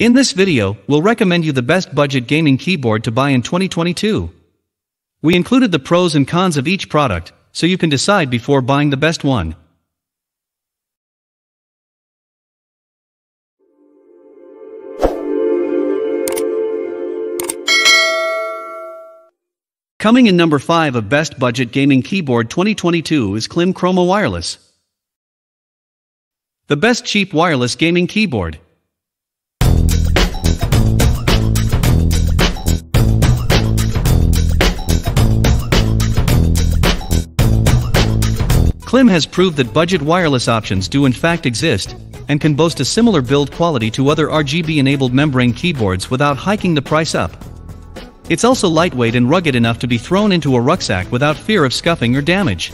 In this video, we'll recommend you the best budget gaming keyboard to buy in 2022. We included the pros and cons of each product, so you can decide before buying the best one. Coming in number 5 of Best Budget Gaming Keyboard 2022 is Klim Chroma Wireless. The best cheap wireless gaming keyboard. Klim has proved that budget wireless options do in fact exist, and can boast a similar build quality to other RGB-enabled membrane keyboards without hiking the price up. It's also lightweight and rugged enough to be thrown into a rucksack without fear of scuffing or damage.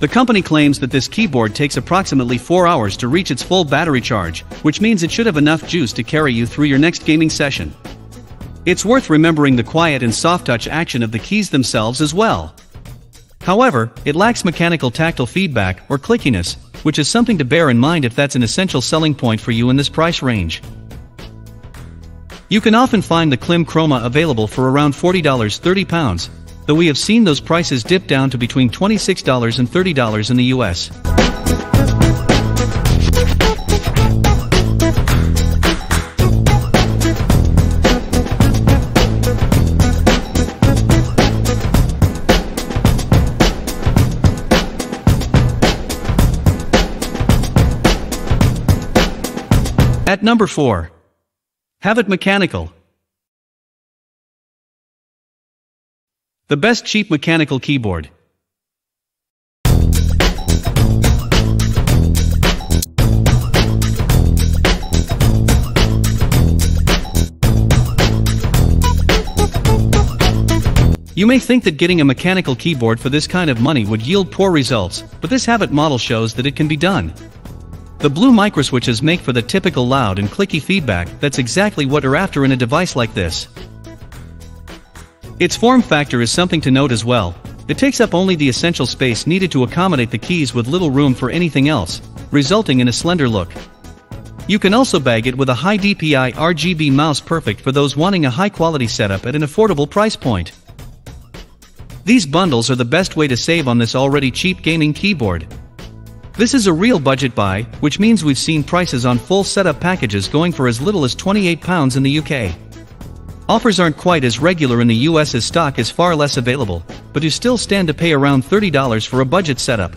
The company claims that this keyboard takes approximately 4 hours to reach its full battery charge, which means it should have enough juice to carry you through your next gaming session. It's worth remembering the quiet and soft touch action of the keys themselves as well. However, it lacks mechanical tactile feedback or clickiness, which is something to bear in mind if that's an essential selling point for you in this price range. You can often find the Klim Chroma available for around $40 £30, though we have seen those prices dip down to between $26 and $30 in the US. At number 4. Havit Mechanical. The best cheap mechanical keyboard. You may think that getting a mechanical keyboard for this kind of money would yield poor results, but this Havit model shows that it can be done. The blue microswitches make for the typical loud and clicky feedback that's exactly what you're after in a device like this. Its form factor is something to note as well. It takes up only the essential space needed to accommodate the keys with little room for anything else, resulting in a slender look. You can also bag it with a high DPI RGB mouse, perfect for those wanting a high-quality setup at an affordable price point. These bundles are the best way to save on this already cheap gaming keyboard. This is a real budget buy, which means we've seen prices on full setup packages going for as little as £28 in the UK. Offers aren't quite as regular in the US as stock is far less available, but you still stand to pay around $30 for a budget setup.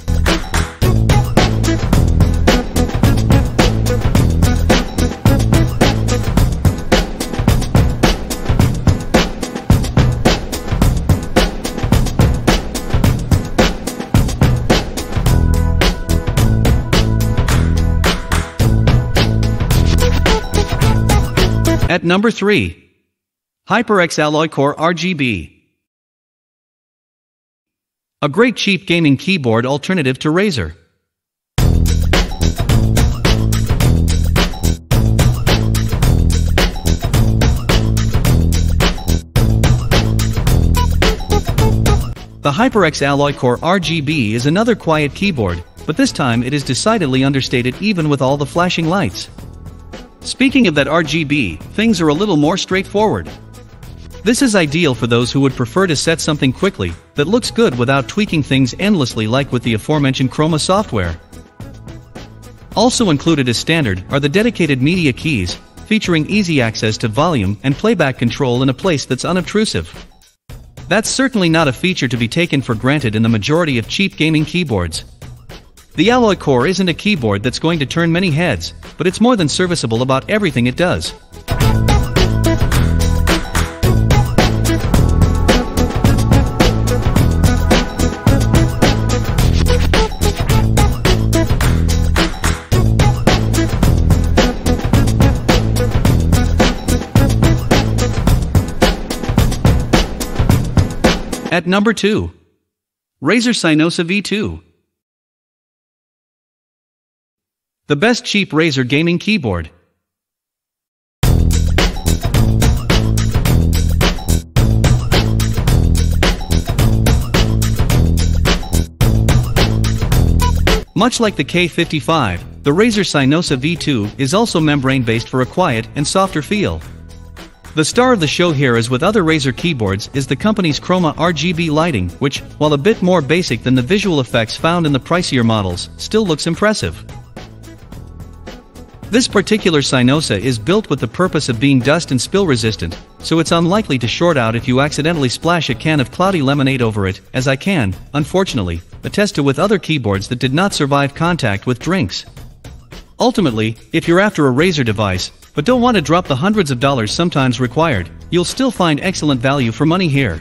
At number 3. HyperX Alloy Core RGB. A great cheap gaming keyboard alternative to Razer. The HyperX Alloy Core RGB is another quiet keyboard, but this time it is decidedly understated even with all the flashing lights. Speaking of that RGB, things are a little more straightforward. This is ideal for those who would prefer to set something quickly, that looks good without tweaking things endlessly like with the aforementioned Chroma software. Also included as standard are the dedicated media keys, featuring easy access to volume and playback control in a place that's unobtrusive. That's certainly not a feature to be taken for granted in the majority of cheap gaming keyboards. The Alloy Core isn't a keyboard that's going to turn many heads, but it's more than serviceable about everything it does. At number 2. Razer Synosa V2. The best cheap Razer gaming keyboard. Much like the K55, the Razer Synosa V2 is also membrane-based for a quiet and softer feel. The star of the show here, as with other Razer keyboards, is the company's Chroma RGB lighting, which, while a bit more basic than the visual effects found in the pricier models, still looks impressive. This particular Synosa is built with the purpose of being dust and spill resistant, so it's unlikely to short out if you accidentally splash a can of cloudy lemonade over it, as I can, unfortunately, attest to with other keyboards that did not survive contact with drinks. Ultimately, if you're after a Razer device, but don't want to drop the hundreds of dollars sometimes required, you'll still find excellent value for money here.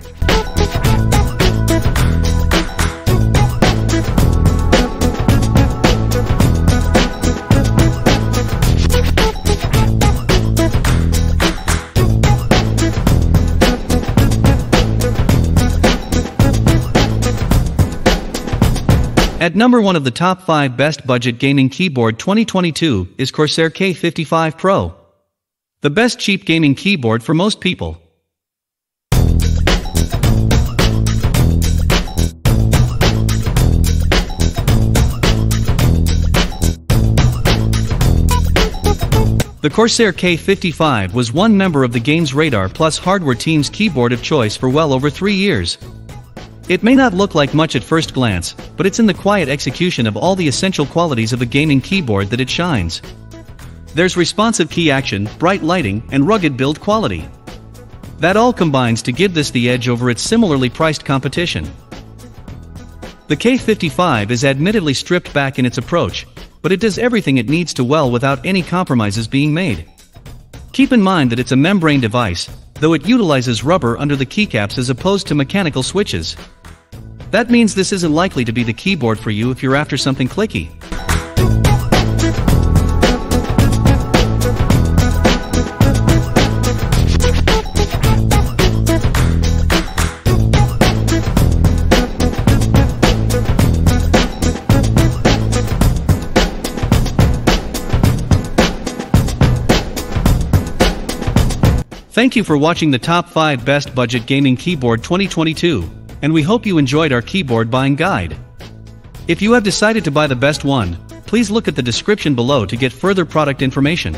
At number 1 of the top 5 best budget gaming keyboard 2022 is Corsair K55 Pro. The best cheap gaming keyboard for most people. The Corsair K55 was one member of the Games Radar Plus hardware team's keyboard of choice for well over 3 years. It may not look like much at first glance, but it's in the quiet execution of all the essential qualities of a gaming keyboard that it shines. There's responsive key action, bright lighting, and rugged build quality. That all combines to give this the edge over its similarly priced competition. The K55 is admittedly stripped back in its approach, but it does everything it needs to well without any compromises being made. Keep in mind that it's a membrane device, though it utilizes rubber under the keycaps as opposed to mechanical switches. That means this isn't likely to be the keyboard for you if you're after something clicky. Thank you for watching the top 5 best budget gaming keyboard 2022, and we hope you enjoyed our keyboard buying guide. If you have decided to buy the best one, please look at the description below to get further product information.